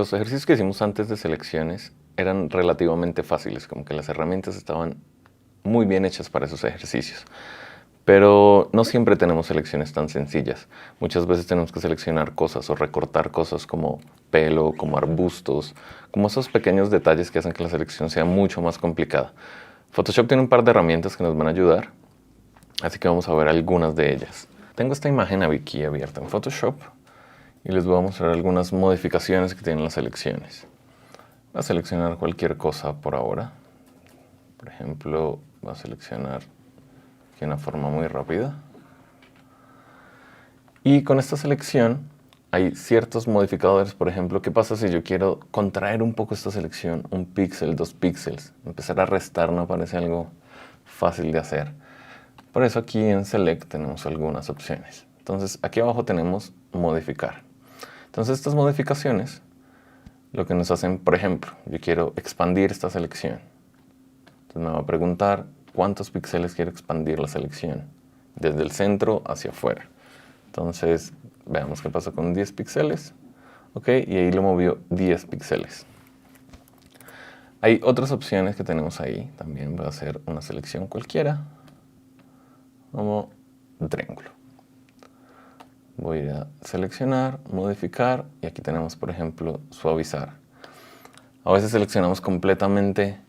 Los ejercicios que hicimos antes de selecciones eran relativamente fáciles, como que las herramientas estaban muy bien hechas para esos ejercicios. Pero no siempre tenemos selecciones tan sencillas. Muchas veces tenemos que seleccionar cosas o recortar cosas como pelo, como arbustos, como esos pequeños detalles que hacen que la selección sea mucho más complicada. Photoshop tiene un par de herramientas que nos van a ayudar, así que vamos a ver algunas de ellas. Tengo esta imagen aquí abierta en Photoshop y les voy a mostrar algunas modificaciones que tienen las selecciones. Voy a seleccionar cualquier cosa por ahora. Por ejemplo, voy a seleccionar de una forma muy rápida. Y con esta selección hay ciertos modificadores. Por ejemplo, ¿qué pasa si yo quiero contraer un poco esta selección? Un píxel, 2 píxeles. Empezar a restar no parece algo fácil de hacer. Por eso aquí en Select tenemos algunas opciones. Entonces aquí abajo tenemos modificar. Entonces estas modificaciones lo que nos hacen, por ejemplo, yo quiero expandir esta selección. Entonces me va a preguntar cuántos píxeles quiero expandir la selección, desde el centro hacia afuera. Entonces, veamos qué pasa con 10 píxeles. Ok, y ahí lo movió 10 píxeles. Hay otras opciones que tenemos ahí. También voy a hacer una selección cualquiera, como un triángulo. Voy a seleccionar, modificar, y aquí tenemos, por ejemplo, suavizar. A veces seleccionamos completamente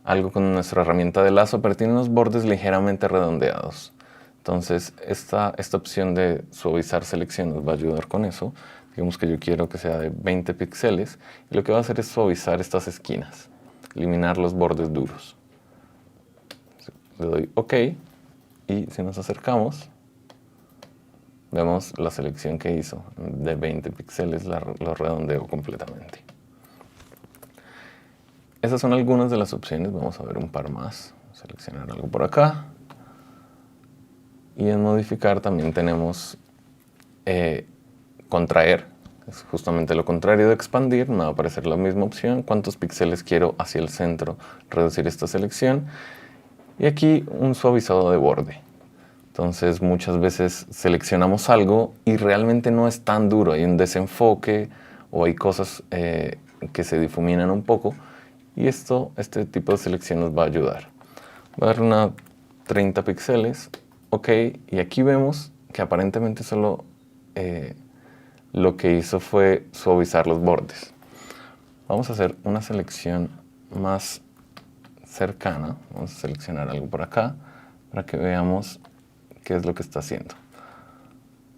algo con nuestra herramienta de lazo, pero tiene unos bordes ligeramente redondeados. Entonces, esta opción de suavizar selección nos va a ayudar con eso. Digamos que yo quiero que sea de 20 píxeles, y lo que va a hacer es suavizar estas esquinas, eliminar los bordes duros. Le doy OK, y si nos acercamos, vemos la selección que hizo. De 20 píxeles lo redondeo completamente. Esas son algunas de las opciones. Vamos a ver un par más. Seleccionar algo por acá. Y en modificar también tenemos contraer. Es justamente lo contrario de expandir. Me va a aparecer la misma opción. Cuántos píxeles quiero hacia el centro. Reducir esta selección. Y aquí un suavizado de borde. Entonces muchas veces seleccionamos algo y realmente no es tan duro. Hay un desenfoque o hay cosas que se difuminan un poco. Y este tipo de selección nos va a ayudar. Voy a darle una 30 píxeles. OK, y aquí vemos que aparentemente solo lo que hizo fue suavizar los bordes. Vamos a hacer una selección más cercana. Vamos a seleccionar algo por acá para que veamos qué es lo que está haciendo.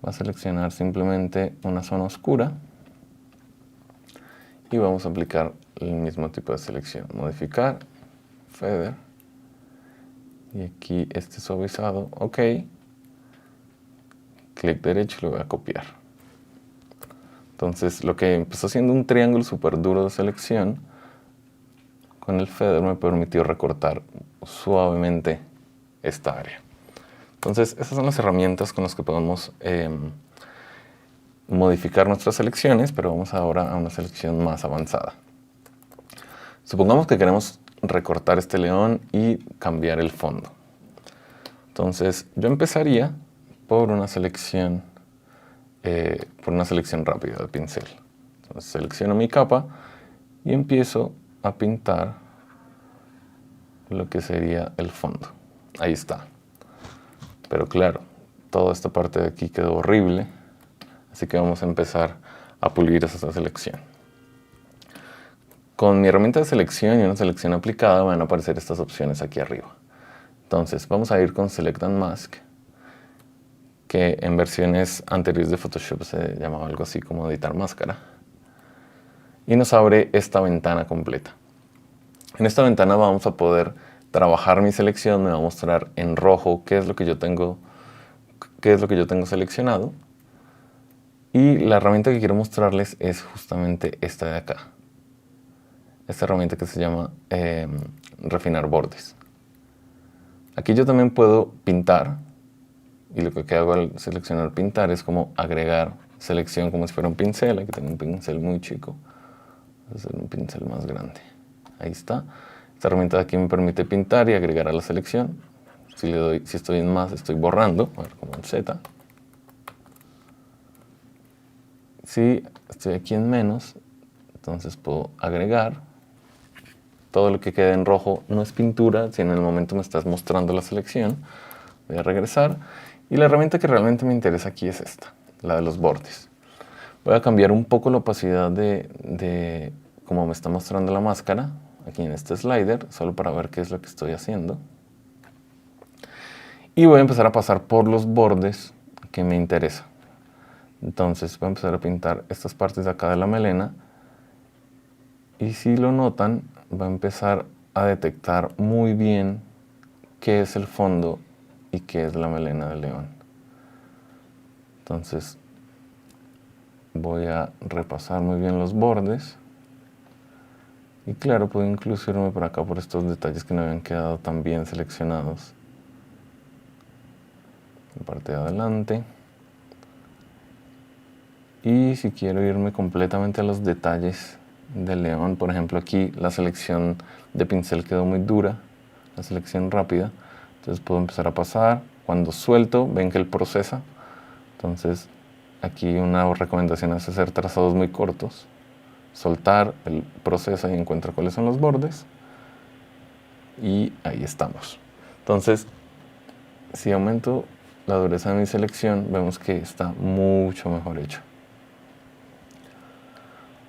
Voy a seleccionar simplemente una zona oscura y vamos a aplicar el mismo tipo de selección. Modificar, feather, y aquí este suavizado, OK. Clic derecho y lo voy a copiar. Entonces lo que empezó siendo un triángulo súper duro de selección, con el feather me permitió recortar suavemente esta área. Entonces esas son las herramientas con las que podemos modificar nuestras selecciones, pero vamos ahora a una selección más avanzada. Supongamos que queremos recortar este león y cambiar el fondo. Entonces yo empezaría por una selección rápida de pincel. Entonces selecciono mi capa y empiezo a pintar lo que sería el fondo. Ahí está. Pero claro, toda esta parte de aquí quedó horrible, así que vamos a empezar a pulir esa selección. Con mi herramienta de selección y una selección aplicada van a aparecer estas opciones aquí arriba. Entonces vamos a ir con Select and Mask, que en versiones anteriores de Photoshop se llamaba algo así como editar máscara. Y nos abre esta ventana completa. En esta ventana vamos a poder trabajar mi selección. Me va a mostrar en rojo qué es lo que yo tengo seleccionado. Y la herramienta que quiero mostrarles es justamente esta de acá. Esta herramienta que se llama refinar bordes. Aquí yo también puedo pintar. Y lo que hago al seleccionar pintar es como agregar selección como si fuera un pincel. Aquí tengo un pincel muy chico. Voy a hacer un pincel más grande. Ahí está. Esta herramienta de aquí me permite pintar y agregar a la selección. Si estoy en más, estoy borrando. A ver, como en Z. Si estoy aquí en menos, Entonces puedo agregar. Todo lo que quede en rojo no es pintura, si en el momento me estás mostrando la selección. Voy a regresar. Y la herramienta que realmente me interesa aquí es esta, la de los bordes. Voy a cambiar un poco la opacidad de cómo me está mostrando la máscara, aquí en este slider, solo para ver qué es lo que estoy haciendo. Y voy a empezar a pasar por los bordes que me interesan. Entonces voy a empezar a pintar estas partes de acá de la melena. Y si lo notan, va a empezar a detectar muy bien qué es el fondo y qué es la melena del león. Entonces voy a repasar muy bien los bordes. Y claro, puedo incluso irme por acá por estos detalles que no habían quedado tan bien seleccionados. La parte de adelante. Y si quiero irme completamente a los detalles del león, por ejemplo aquí la selección de pincel quedó muy dura, la selección rápida, entonces puedo empezar a pasar. Cuando suelto, ven que él procesa, entonces aquí una recomendación es hacer trazados muy cortos, soltar, él procesa y encuentra cuáles son los bordes, y ahí estamos. Entonces, si aumento la dureza de mi selección, vemos que está mucho mejor hecho.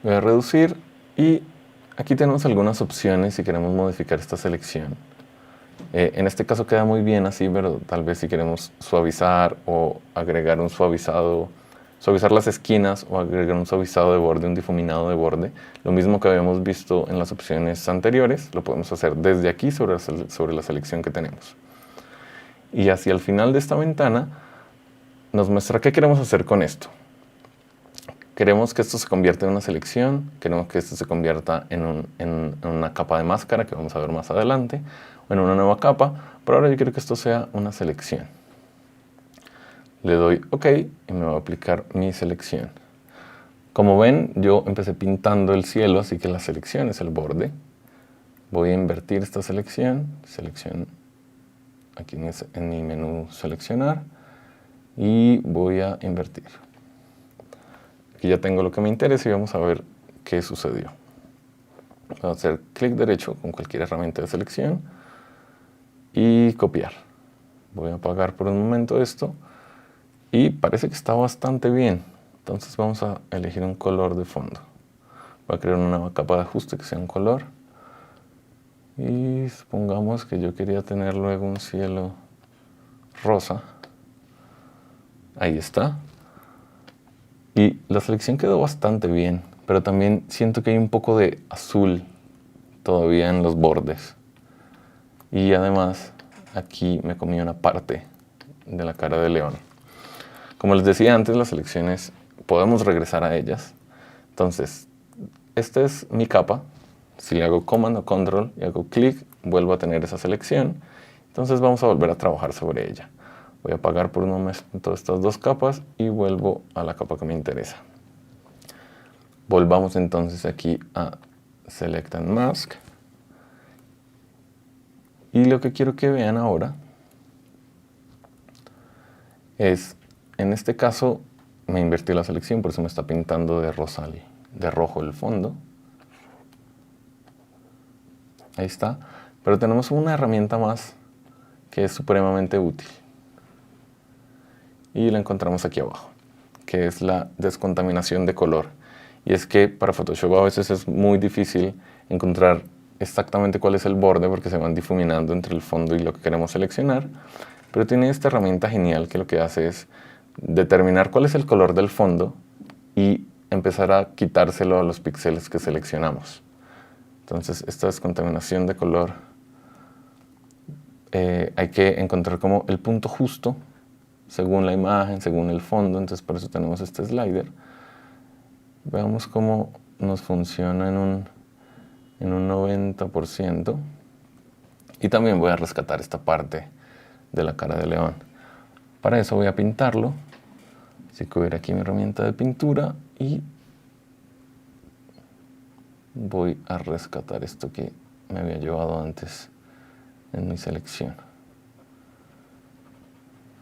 Voy a reducir y aquí tenemos algunas opciones si queremos modificar esta selección. En este caso queda muy bien así, pero tal vez si queremos suavizar o agregar un suavizado, suavizar las esquinas o agregar un suavizado de borde, un difuminado de borde, lo mismo que habíamos visto en las opciones anteriores, lo podemos hacer desde aquí sobre la selección que tenemos. Y hacia el final de esta ventana nos muestra qué queremos hacer con esto. Queremos que esto se convierta en una selección, queremos que esto se convierta en una capa de máscara que vamos a ver más adelante, o en una nueva capa, pero ahora yo quiero que esto sea una selección. Le doy OK y me va a aplicar mi selección. Como ven, yo empecé pintando el cielo, así que la selección es el borde. Voy a invertir esta selección, aquí en mi menú seleccionar, y voy a invertir. Aquí ya tengo lo que me interesa y vamos a ver qué sucedió. Voy a hacer clic derecho con cualquier herramienta de selección y copiar. Voy a apagar por un momento esto y parece que está bastante bien. Entonces vamos a elegir un color de fondo. Voy a crear una nueva capa de ajuste que sea un color. Y supongamos que yo quería tener luego un cielo rosa. Ahí está. Y la selección quedó bastante bien, pero también siento que hay un poco de azul todavía en los bordes. Y además, aquí me comí una parte de la cara de león. Como les decía antes, las selecciones podemos regresar a ellas. Entonces, esta es mi capa. Si le hago Command o Control y hago clic, vuelvo a tener esa selección. Entonces vamos a volver a trabajar sobre ella. Voy a apagar por un momento estas dos capas y vuelvo a la capa que me interesa. Volvamos entonces aquí a Select and Mask. Y lo que quiero que vean ahora es, en este caso, me invertí la selección, por eso me está pintando de rojo el fondo. Ahí está. Pero tenemos una herramienta más que es supremamente útil. Y la encontramos aquí abajo, que es la descontaminación de color. Y es que para Photoshop a veces es muy difícil encontrar exactamente cuál es el borde porque se van difuminando entre el fondo y lo que queremos seleccionar. Pero tiene esta herramienta genial que lo que hace es determinar cuál es el color del fondo y empezar a quitárselo a los píxeles que seleccionamos. Entonces esta descontaminación de color hay que encontrar como el punto justo según la imagen, según el fondo, entonces por eso tenemos este slider. Veamos cómo nos funciona en un 90%. Y también voy a rescatar esta parte de la cara de león. Para eso voy a pintarlo. Así que voy a ir aquí a mi herramienta de pintura y voy a rescatar esto que me había llevado antes en mi selección.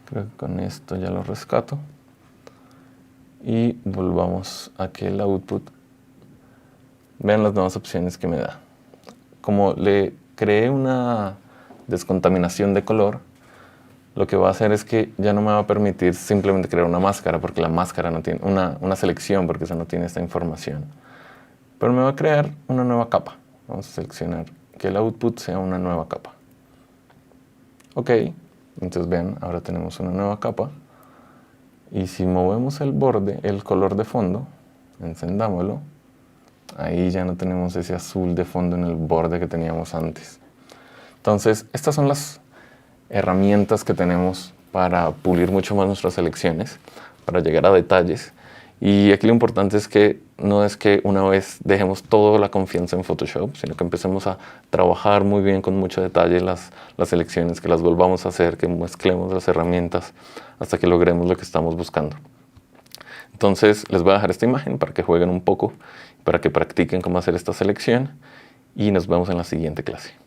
Creo que con esto ya lo rescato. Y volvamos a que el output vean las nuevas opciones que me da. Como le creé una descontaminación de color, lo que va a hacer es que ya no me va a permitir simplemente crear una máscara, porque la máscara no tiene una selección, porque eso no tiene esta información. Pero me va a crear una nueva capa. Vamos a seleccionar que el output sea una nueva capa. Ok, entonces vean, ahora tenemos una nueva capa. Y si movemos el borde, el color de fondo, encendámoslo, ahí ya no tenemos ese azul de fondo en el borde que teníamos antes. Entonces, estas son las herramientas que tenemos para pulir mucho más nuestras selecciones, para llegar a detalles. Y aquí lo importante es que no es que una vez dejemos toda la confianza en Photoshop, sino que empecemos a trabajar muy bien con mucho detalle las selecciones, que las volvamos a hacer, que mezclemos las herramientas hasta que logremos lo que estamos buscando. Entonces les voy a dejar esta imagen para que jueguen un poco, para que practiquen cómo hacer esta selección y nos vemos en la siguiente clase.